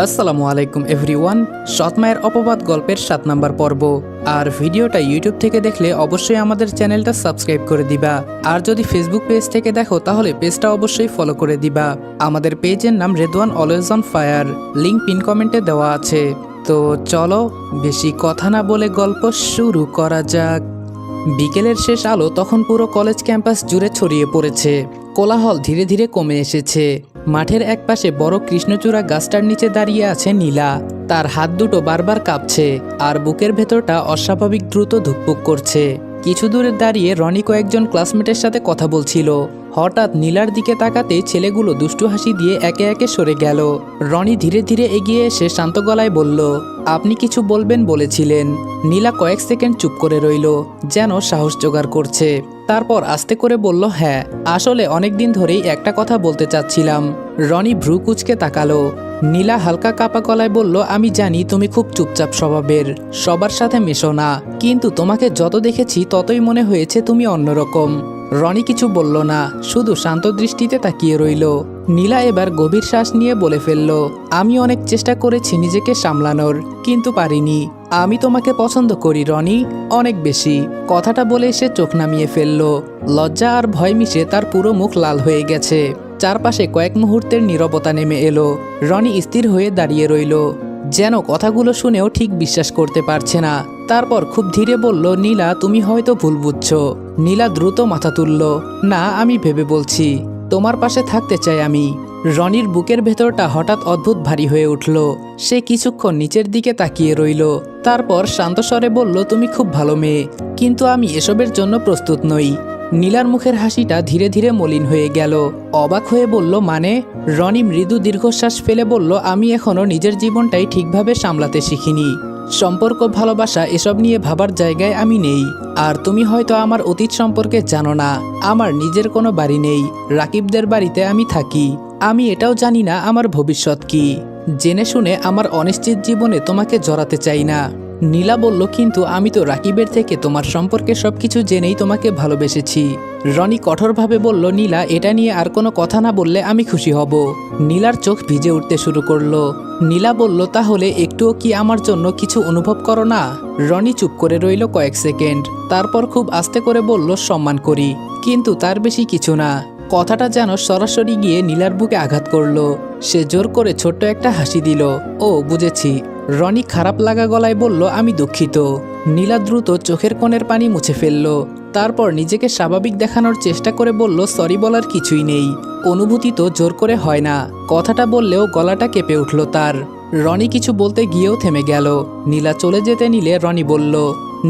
আসসালামু আলাইকুম এভরিওয়ান। সৎ মায়ের অপবাদ গল্পের ৭ নম্বর পর্ব। আর ভিডিওটা ইউটিউব থেকে দেখলে অবশ্যই আমাদের চ্যানেলটা সাবস্ক্রাইব করে দিবা। আর যদি ফেসবুক পেজ থেকে দেখো তাহলে পেজটা অবশ্যই ফলো করে দিবা। আমাদের পেজের নাম Redwan always on fire, link pin কমেন্টে দেওয়া আছে। তো চলো বেশি কথা না বলে গল্প শুরু করা যাক। বিকেলের শেষ আলো তখন পুরো কলেজ ক্যাম্পাস জুড়ে ছড়িয়ে পড়েছে। কোলাহল ধীরে ধীরে কমে এসেছে। মাঠের একপাশে বড় কৃষ্ণচূড়া গাছটার নিচে দাঁড়িয়ে আছে নীলা। তার হাত দুটো বারবার কাঁপছে আর বুকের ভেতরটা অস্বাভাবিক দ্রুত ধুকপুক করছে। কিছু দূরে দাঁড়িয়ে রনি কয়েকজন ক্লাসমেটের সাথে কথা বলছিল। হঠাৎ নীলার দিকে তাকাতেই ছেলেগুলো দুষ্টু হাসি দিয়ে একে একে সরে গেল। রনি ধীরে ধীরে এগিয়ে এসে শান্ত গলায় বলল, আপনি কিছু বলবেন বলেছিলেন। নীলা কয়েক সেকেন্ড চুপ করে রইল, যেন সাহস জোগাড় করছে। তারপর আস্তে করে বলল, হ্যাঁ, আসলে অনেকদিন ধরেই একটা কথা বলতে চাচ্ছিলাম। রনি ভ্রু কুঁচকে তাকালো। নীলা হালকা কাপা গলায় বলল, আমি জানি তুমি খুব চুপচাপ স্বভাবের, সবার সাথে মেশো না, কিন্তু তোমাকে যত দেখেছি ততই মনে হয়েছে তুমি অন্যরকম। রনি কিছু বলল না, শুধু শান্ত দৃষ্টিতে তাকিয়ে রইল। নীলা এবার গভীর শ্বাস নিয়ে বলে ফেলল, আমি অনেক চেষ্টা করেছি নিজেকে সামলানোর, কিন্তু পারিনি। আমি তোমাকে পছন্দ করি রনি, অনেক বেশি। কথাটা বলে সে চোখ নামিয়ে ফেলল। লজ্জা আর ভয় মিশে তার পুরো মুখ লাল হয়ে গেছে। চারপাশে কয়েক মুহূর্তের নীরবতা নেমে এলো। রনি স্থির হয়ে দাঁড়িয়ে রইল, যেন কথাগুলো শুনেও ঠিক বিশ্বাস করতে পারছে না। তারপর খুব ধীরে বলল, নীলা, তুমি হয়তো ভুল বুঝছো। নীলা দ্রুত মাথা তুলল, না, আমি ভেবে বলছি, তোমার পাশে থাকতে চাই আমি। রনির বুকের ভেতরটা হঠাৎ অদ্ভুত ভারী হয়ে উঠল। সে কিছুক্ষণ নিচের দিকে তাকিয়ে রইল। তারপর শান্ত স্বরে বলল, তুমি খুব ভালো মেয়ে, কিন্তু আমি এসবের জন্য প্রস্তুত নই। নীলার মুখের হাসিটা ধীরে ধীরে মলিন হয়ে গেল। অবাক হয়ে বলল, মানে? রনি মৃদু দীর্ঘশ্বাস ফেলে বলল, আমি এখনো নিজের জীবনটাই ঠিকভাবে সামলাতে শিখিনি। সম্পর্ক, ভালোবাসা এসব নিয়ে ভাবার জায়গায় আমি নেই। আর তুমি হয়তো আমার অতীত সম্পর্কে জানো না। আমার নিজের কোনো বাড়ি নেই, রাকিবদের বাড়িতে আমি থাকি। আমি এটাও জানি না আমার ভবিষ্যৎ কি। জেনে শুনে আমার অনিশ্চিত জীবনে তোমাকে জড়াতে চাই না। নীলা বলল, কিন্তু আমি তো রাকিবের থেকে তোমার সম্পর্কে সবকিছু জেনেই তোমাকে ভালোবেসেছি। রনি কঠোরভাবে বলল, নীলা, এটা নিয়ে আর কোনো কথা না বললে আমি খুশি হব। নীলার চোখ ভিজে উঠতে শুরু করলো। নীলা বলল, তাহলে একটুও কি আমার জন্য কিছু অনুভব করো না? রনি চুপ করে রইল কয়েক সেকেন্ড। তারপর খুব আস্তে করে বলল, সম্মান করি, কিন্তু তার বেশি কিছু না। কথাটা যেন সরাসরি গিয়ে নীলার বুকে আঘাত করলো। সে জোর করে ছোট্ট একটা হাসি দিল। ও, বুঝেছি। রনি খারাপ লাগা গলায় বলল, আমি দুঃখিত। নীলা দ্রুত চোখের কোণের পানি মুছে ফেলল। তারপর নিজেকে স্বাভাবিক দেখানোর চেষ্টা করে বলল, সরি বলার কিছুই নেই। অনুভূতি তো জোর করে হয় না। কথাটা বললেও গলাটা কেঁপে উঠল তার। রনি কিছু বলতে গিয়েও থেমে গেল। নীলা চলে যেতে নিলে রনি বলল,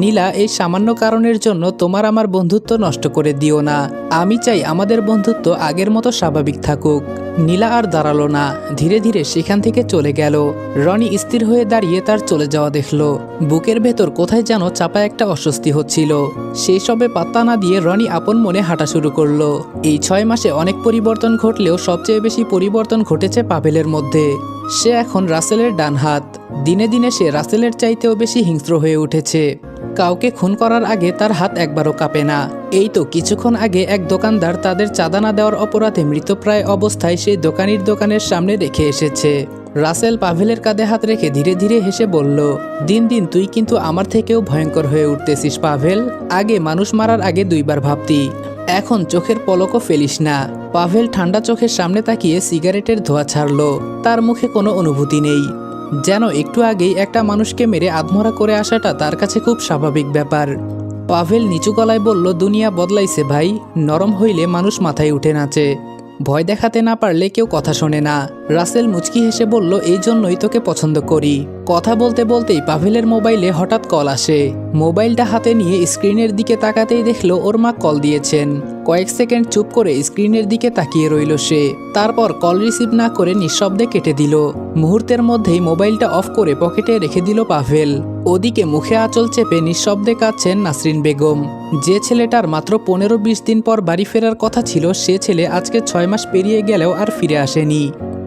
নীলা, এই সামান্য কারণের জন্য তোমার আমার বন্ধুত্ব নষ্ট করে দিও না। আমি চাই আমাদের বন্ধুত্ব আগের মতো স্বাভাবিক থাকুক। নীলা আর দাঁড়ালো না, ধীরে ধীরে সেখান থেকে চলে গেল। রনি স্থির হয়ে দাঁড়িয়ে তার চলে যাওয়া দেখল। বুকের ভেতর কোথায় যেন চাপা একটা অস্বস্তি হচ্ছিল। সেই সবে পাত্তা না দিয়ে রনি আপন মনে হাঁটা শুরু করলো। এই 6 মাসে অনেক পরিবর্তন ঘটলেও সবচেয়ে বেশি পরিবর্তন ঘটেছে পাভেলের মধ্যে। সে এখন রাসেলের ডান হাত। দিনে দিনে সে রাসেলের চাইতেও বেশি হিংস্র হয়ে উঠেছে। কাউকে খুন করার আগে তার হাত একবারও কাঁপে না। এই তো কিছুক্ষণ আগে এক দোকানদার তাদের চাঁদা না দেওয়ার অপরাধে মৃতপ্রায় অবস্থায় সেই দোকানির দোকানের সামনে রেখে এসেছে। রাসেল পাভেলের কাঁধে হাত রেখে ধীরে ধীরে হেসে বলল, দিন দিন তুই কিন্তু আমার থেকেও ভয়ঙ্কর হয়ে উঠতেছিস পাভেল। আগে মানুষ মারার আগে 2 বার ভাবতি, এখন চোখের পলকও ফেলিস না। পাভেল ঠান্ডা চোখের সামনে তাকিয়ে সিগারেটের ধোঁয়া ছাড়ল। তার মুখে কোনো অনুভূতি নেই, যেন একটু আগেই একটা মানুষকে মেরে আধমরা করে আসাটা তার কাছে খুব স্বাভাবিক ব্যাপার। পাভেল নিচু গলায় বলল, দুনিয়া বদলাইছে ভাই, নরম হইলে মানুষ মাথায় উঠে নাচে, ভয় দেখাতে না পারলে কেউ কথা শোনে না। রাসেল মুচকি হেসে বলল, এই জন্যই তোকে পছন্দ করি। কথা বলতে বলতেই পাভেলের মোবাইলে হঠাৎ কল আসে। মোবাইলটা হাতে নিয়ে স্ক্রিনের দিকে তাকাতেই দেখলো ওর মা কল দিয়েছেন। কয়েক সেকেন্ড চুপ করে স্ক্রিনের দিকে তাকিয়ে রইল সে। তারপর কল রিসিভ না করে নিঃশব্দে কেটে দিল। মুহূর্তের মধ্যেই মোবাইলটা অফ করে পকেটে রেখে দিল পাভেল। ওদিকে মুখে আঁচল চেপে নিঃশব্দে কাঁদছেন নাসরিন বেগম। যে ছেলেটার মাত্র 15-20 দিন পর বাড়ি ফেরার কথা ছিল, সে ছেলে আজকে 6 মাস পেরিয়ে গেলেও আর ফিরে আসেনি।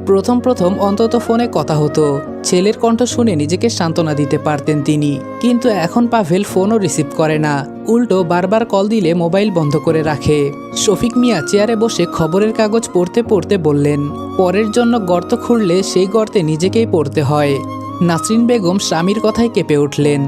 প্রথম প্রথম অন্তত ফোনে কথা হতো, ছেলের কণ্ঠ শুনে নিজেকে সান্ত্বনা দিতে পারতেন তিনি। কিন্তু এখন পাভেল ফোনও রিসিভ করে না, উল্টো বারবার কল দিলে মোবাইল বন্ধ করে রাখে। শফিক মিয়া চেয়ারে বসে খবরের কাগজ পড়তে পড়তে বললেন, পরের জন্য গর্ত খুঁড়লে সেই গর্তে নিজেকেই পড়তে হয়। নাসরিন বেগম স্বামীর কথায় কেঁপে উঠলেন,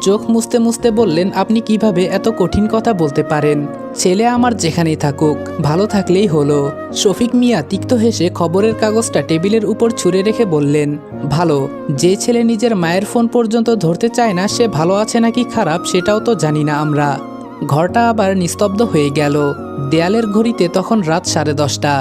চোখ মুছতে মুছতে বললেন, আপনি কিভাবে এত কঠিন কথা বলতে পারেন? ছেলে আমার যেখানেই থাকুক, ভালো থাকলেই হলো। শফিক মিয়া তিক্ত হেসে খবরের কাগজটা টেবিলের উপর ছুঁড়ে রেখে বললেন, ভালো? যে ছেলে নিজের মায়ের ফোন পর্যন্ত ধরতে চায় না, সে ভালো আছে নাকি খারাপ সেটাও তো জানি না আমরা। ঘরটা আবার নিস্তব্ধ হয়ে গেল। দেয়ালের ঘড়িতে তখন রাত 10:30।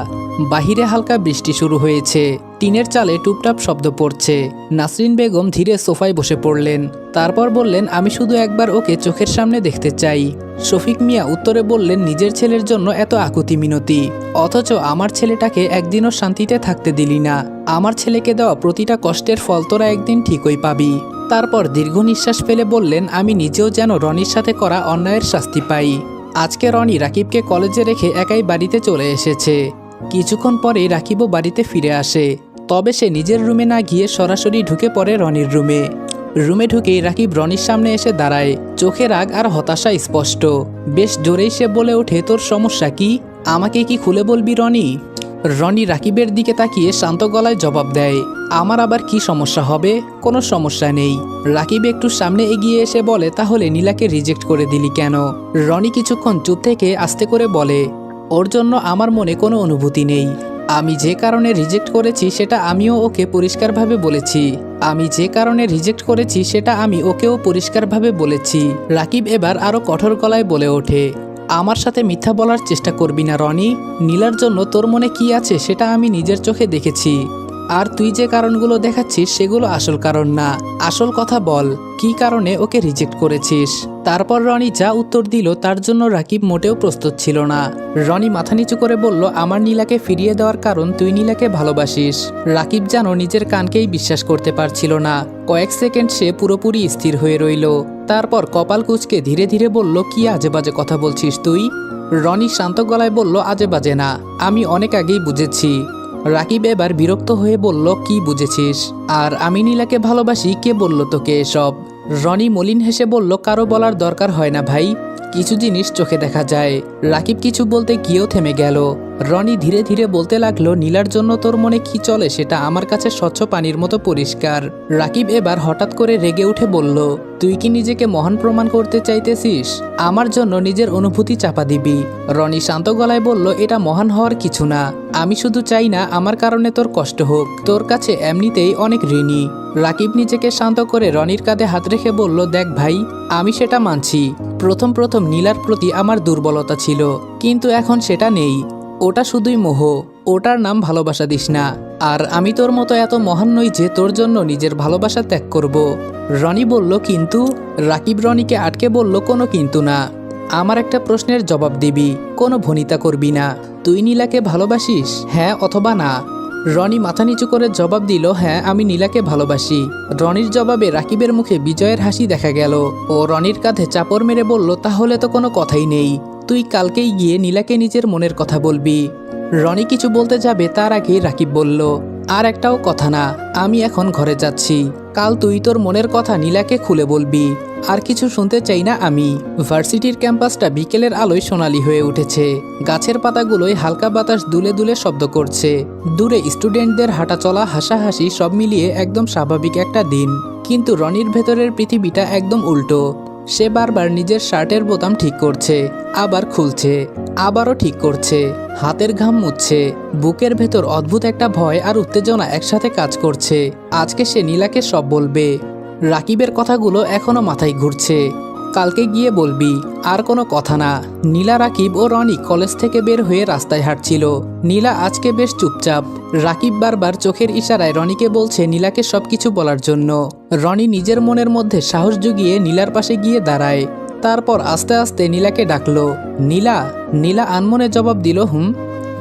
বাহিরে হালকা বৃষ্টি শুরু হয়েছে, টিনের চালে টুপটাপ শব্দ পড়ছে। নাসরিন বেগম ধীরে সোফায় বসে পড়লেন, তারপর বললেন, আমি শুধু একবার ওকে চোখের সামনে দেখতে চাই। শফিক মিয়া উত্তরে বললেন, নিজের ছেলের জন্য এত আকুতি মিনতি, অথচ আমার ছেলেটাকে একদিনও শান্তিতে থাকতে দিলি না। আমার ছেলেকে দেওয়া প্রতিটা কষ্টের ফল তোরা একদিন ঠিকই পাবি। তারপর দীর্ঘ নিঃশ্বাস ফেলে বললেন, আমি নিজেও যেন রনির সাথে করা অন্যায়ের শাস্তি পাই। আজকে রনি রাকিবকে কলেজে রেখে একাই বাড়িতে চলে এসেছে। কিছুক্ষণ পরেই রাকিবও বাড়িতে ফিরে আসে, তবে সে নিজের রুমে না গিয়ে সরাসরি ঢুকে পড়ে রনির রুমে। রুমে ঢুকেই রাকিব রনির সামনে এসে দাঁড়ায়, চোখে রাগ আর হতাশা স্পষ্ট। বেশ জোরেই সে বলে ওঠে, তোর সমস্যা কি? আমাকে কি খুলে বলবি রনি? রনি রাকিবের দিকে তাকিয়ে শান্ত গলায় জবাব দেয়, আমার আবার কি সমস্যা হবে? কোনো সমস্যা নেই। রাকিব একটু সামনে এগিয়ে এসে বলে, তাহলে নীলাকে রিজেক্ট করে দিলি কেন? রনি কিছুক্ষণ চুপ থেকে আস্তে করে বলে, ওর জন্য আমার মনে কোনো অনুভূতি নেই। আমি যে কারণে রিজেক্ট করেছি সেটা আমিও ওকে পরিষ্কারভাবে বলেছি। আমি ওকেও পরিষ্কারভাবে বলেছি। রাকিব এবার আরো কঠোর গলায় বলে ওঠে, আমার সাথে মিথ্যা বলার চেষ্টা করবি না রনি। নীলার জন্য তোর মনে কি আছে সেটা আমি নিজের চোখে দেখেছি। আর তুই যে কারণগুলো দেখাচ্ছিস সেগুলো আসল কারণ না। আসল কথা বল, কি কারণে ওকে রিজেক্ট করেছিস? তারপর রনি যা উত্তর দিল তার জন্য রাকিব মোটেও প্রস্তুত ছিল না। রনি মাথা নিচু করে বলল, আমার নীলাকে ফিরিয়ে দেওয়ার কারণ তুই নীলাকে ভালোবাসিস। রাকিব যেন নিজের কানকেই বিশ্বাস করতে পারছিল না। কয়েক সেকেন্ড সে পুরোপুরি স্থির হয়ে রইল, তারপর কপাল কুঁচকে ধীরে ধীরে বলল, কি আজে বাজে কথা বলছিস তুই? রনি শান্ত গলায় বলল, আজে বাজে না, আমি অনেক আগেই বুঝেছি। রাকিব এবার বিরক্ত হয়ে বলল, কি বুঝেছিস? আর আমি নীলাকে ভালোবাসি কে বলল তোকে এসব? রনি মলিন হেসে বলল, কারো বলার দরকার হয় না ভাই, কিছু জিনিস চোখে দেখা যায়। রাকিব কিছু বলতে গিয়েও থেমে গেল। রনি ধীরে ধীরে বলতে লাগলো, নীলার জন্য তোর মনে কি চলে সেটা আমার কাছে স্বচ্ছ পানির মতো পরিষ্কার। রাকিব এবার হঠাৎ করে রেগে উঠে বলল, তুই কি নিজেকে মহান প্রমাণ করতে চাইতেছিস? আমার জন্য নিজের অনুভূতি চাপা দিবি? রনি শান্ত গলায় বলল, এটা মহান হওয়ার কিছু না। আমি শুধু চাই না আমার কারণে তোর কষ্ট হোক। তোর কাছে এমনিতেই অনেক ঋণী। রাকিব নিজেকে শান্ত করে রনির কাঁধে হাত রেখে বলল, দেখ ভাই, আমি সেটা মানছি। প্রথম প্রথম নীলার প্রতি আমার দুর্বলতা ছিল, কিন্তু এখন সেটা নেই। ওটা শুধুই মোহ, ওটার নাম ভালোবাসা দিস না। আর আমি তোর মতো এত মহান নই যে তোর জন্য নিজের ভালোবাসা ত্যাগ করব। রনি বলল, কিন্তু? রাকিব রনিকে আটকে বলল, কোনো কিন্তু না। আমার একটা প্রশ্নের জবাব দিবি, কোনো ভনিতা করবি না। তুই নীলাকে ভালোবাসিস, হ্যাঁ অথবা না? রনি মাথা নিচু করে জবাব দিল, হ্যাঁ আমি নীলাকে ভালোবাসি। রনির জবাবে রাকিবের মুখে বিজয়ের হাসি দেখা গেল। ও রনির কাঁধে চাপড় মেরে বলল, তাহলে তো কোনো কথাই নেই। তুই কালকেই গিয়ে নীলাকে নিজের মনের কথা বলবি। রনি কিছু বলতে যাবে তার আগেই রাকিব বলল, আর একটাও কথা না, আমি এখন ঘরে যাচ্ছি। কাল তুই তোর মনের কথা নীলাকে খুলে বলবি। আর কিছু শুনতে চাই না আমি। ভার্সিটির ক্যাম্পাসটা বিকেলের আলোয় সোনালি হয়ে উঠেছে। গাছের পাতাগুলোয় হালকা বাতাস দুলে দুলে শব্দ করছে। দূরে স্টুডেন্টদের হাঁটাচলা, হাসাহাসি সব মিলিয়ে একদম স্বাভাবিক একটা দিন। কিন্তু রনির ভেতরের পৃথিবীটা একদম উল্টো। সে বারবার নিজের শার্টের বোতাম ঠিক করছে, আবার খুলছে, আবারও ঠিক করছে। হাতের ঘাম মুছছে। বুকের ভেতর অদ্ভুত একটা ভয় আর উত্তেজনা একসাথে কাজ করছে। আজকে সে নীলাকে সব বলবে। রাকিবের কথাগুলো এখনো মাথায় ঘুরছে। কালকে গিয়ে বলবি, আর কোনো কথা না। নীলা, রাকিব ও রনি কলেজ থেকে বের হয়ে রাস্তায় হাঁটছিল। নীলা আজকে বেশ চুপচাপ। রাকিব বারবার চোখের ইশারায় রনিকে বলছে নীলাকে সবকিছু বলার জন্য। রনি নিজের মনের মধ্যে সাহস জুগিয়ে নীলার পাশে গিয়ে দাঁড়ায়। তারপর আস্তে আস্তে নীলাকে ডাকলো, নীলা। নীলা আনমনে জবাব দিল, হুম।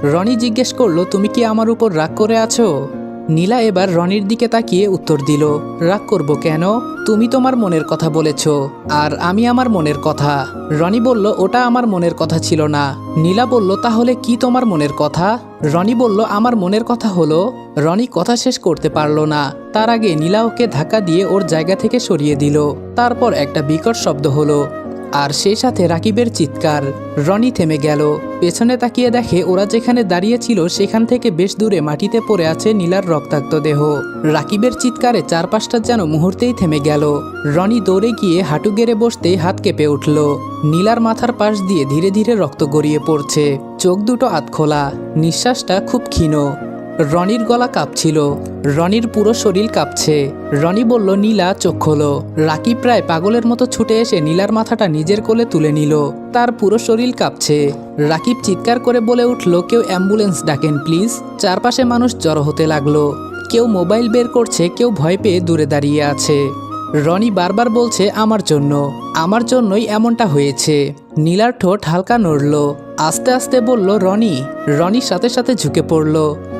রনি জিজ্ঞেস করলো, তুমি কি আমার উপর রাগ করে আছো? নীলা এবার রনির দিকে তাকিয়ে উত্তর দিল, রাগ করব কেন? তুমি তোমার মনের কথা বলেছ, আর আমি আমার মনের কথা। রনি বলল, ওটা আমার মনের কথা ছিল না। নীলা বলল, তাহলে কি তোমার মনের কথা? রনি বলল, আমার মনের কথা হলো। রনি কথা শেষ করতে পারল না, তার আগে নীলা ওকে ধাক্কা দিয়ে ওর জায়গা থেকে সরিয়ে দিল। তারপর একটা বিকট শব্দ হলো, আর সেই সাথে রাকিবের চিৎকার। রনি থেমে গেল, পেছনে তাকিয়ে দেখে ওরা যেখানে দাঁড়িয়ে ছিল সেখান থেকে বেশ দূরে মাটিতে পড়ে আছে নীলার রক্তাক্ত দেহ। রাকিবের চিৎকারে চারপাশটা যেন মুহূর্তেই থেমে গেল। রনি দৌড়ে গিয়ে হাঁটু গেড়ে বসতেই হাত কেঁপে উঠল। নীলার মাথার পাশ দিয়ে ধীরে ধীরে রক্ত গড়িয়ে পড়ছে, চোখ দুটো আধখোলা, নিঃশ্বাসটা খুব ক্ষীণ। রনির গলা কাঁপছিল, রনির পুরো শরীর কাঁপছে। রনি বলল, নীলা চোখ খোলো। রাকিব প্রায় পাগলের মতো ছুটে এসে নীলার মাথাটা নিজের কোলে তুলে নিল, তার পুরো শরীর কাঁপছে। রাকিব চিৎকার করে বলে উঠল, কেউ অ্যাম্বুলেন্স ডাকেন প্লিজ। চারপাশে মানুষ জড়ো হতে লাগলো, কেউ মোবাইল বের করছে, কেউ ভয় পেয়ে দূরে দাঁড়িয়ে আছে। রনি বারবার বলছে, আমার জন্যই এমনটা হয়েছে। নীলার ঠোঁট হালকা নড়ল, আস্তে আস্তে বলল, রনি। রনির সাথে সাথে ঝুঁকে পড়ল,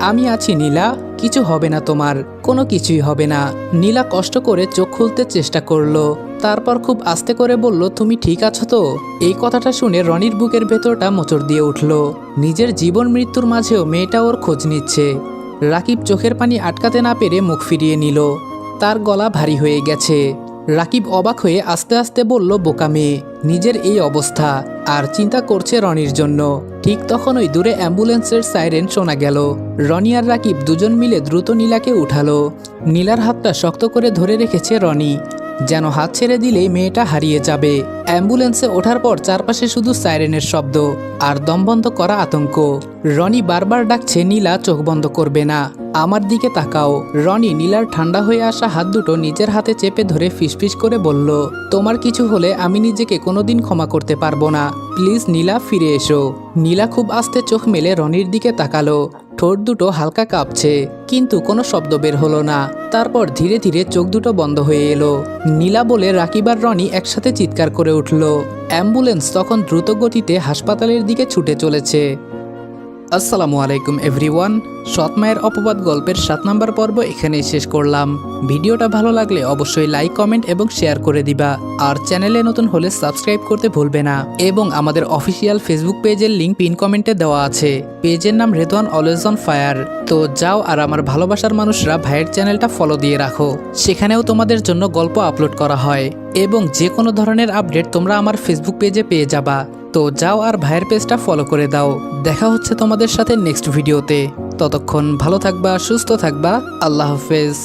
আমি আছি নীলা, কিছু হবে না তোমার, কোনো কিছুই হবে না। নীলা কষ্ট করে চোখ খুলতে চেষ্টা করলো, তারপর খুব আস্তে করে বলল, তুমি ঠিক আছো তো? এই কথাটা শুনে রনির বুকের ভেতরটা মোচড় দিয়ে উঠল। নিজের জীবন মৃত্যুর মাঝেও মেয়েটা ওর খোঁজ নিচ্ছে। রাকিব চোখের পানি আটকাতে না পেরে মুখ ফিরিয়ে নিল, তার গলা ভারী হয়ে গেছে। রাকিব অবাক হয়ে আস্তে আস্তে বলল, বোকা মেয়ে, নিজের এই অবস্থা, আর চিন্তা করছে রনির জন্য। ঠিক তখনই দূরে অ্যাম্বুলেন্সের সাইরেন শোনা গেল। রনি আর রাকিব দুজন মিলে দ্রুত নীলাকে উঠালো। নীলার হাতটা শক্ত করে ধরে রেখেছে রনি, যেন হাত ছেড়ে দিলেই মেয়েটা হারিয়ে যাবে। অ্যাম্বুলেন্সে ওঠার পর চারপাশে শুধু সাইরেনের শব্দ আর দমবন্ধ করা আতঙ্ক। রনি বারবার ডাকছে, নীলা চোখ বন্ধ করবে না, আমার দিকে তাকাও। রনি নীলার ঠান্ডা হয়ে আসা হাত দুটো নিজের হাতে চেপে ধরে ফিসফিস করে বলল, তোমার কিছু হলে আমি নিজেকে কোনোদিন ক্ষমা করতে পারবো না, প্লিজ নীলা ফিরে এসো। নীলা খুব আস্তে চোখ মেলে রনির দিকে তাকালো, ঠোঁট দুটো হালকা কাঁপছে, কিন্তু কোনো শব্দ বের হলো না। তারপর ধীরে ধীরে চোখ দুটো বন্ধ হয়ে এলো। নীলা বলে রাকিব আর রনি একসাথে চিৎকার করে উঠল। অ্যাম্বুলেন্স তখন দ্রুত গতিতে হাসপাতালের দিকে ছুটে চলেছে। আসসালামু আলাইকুম এভরিওয়ান, সৎ মায়ের অপবাদ গল্পের 7 নম্বর পর্ব এখানেই শেষ করলাম। ভিডিওটা ভালো লাগলে অবশ্যই লাইক, কমেন্ট এবং শেয়ার করে দিবা। আর চ্যানেলে নতুন হলে সাবস্ক্রাইব করতে ভুলবে না। এবং আমাদের অফিসিয়াল ফেসবুক পেজের লিঙ্ক পিন কমেন্টে দেওয়া আছে। পেজের নাম রেদওয়ান অলওয়েজ অন ফায়ার। তো যাও আর আমার ভালোবাসার মানুষরা ভাইয়ের চ্যানেলটা ফলো দিয়ে রাখো, সেখানেও তোমাদের জন্য গল্প আপলোড করা হয় এবং যে কোনো ধরনের আপডেট তোমরা আমার ফেসবুক পেজে পেয়ে যাবা। তো যাও আর ভাইয়ের পেজটা ফলো করে দাও। দেখা হচ্ছে তোমাদের সাথে নেক্সট ভিডিওতে। ততক্ষণ ভালো থাকবা, সুস্থ থাকবা। আল্লাহ হাফেজ।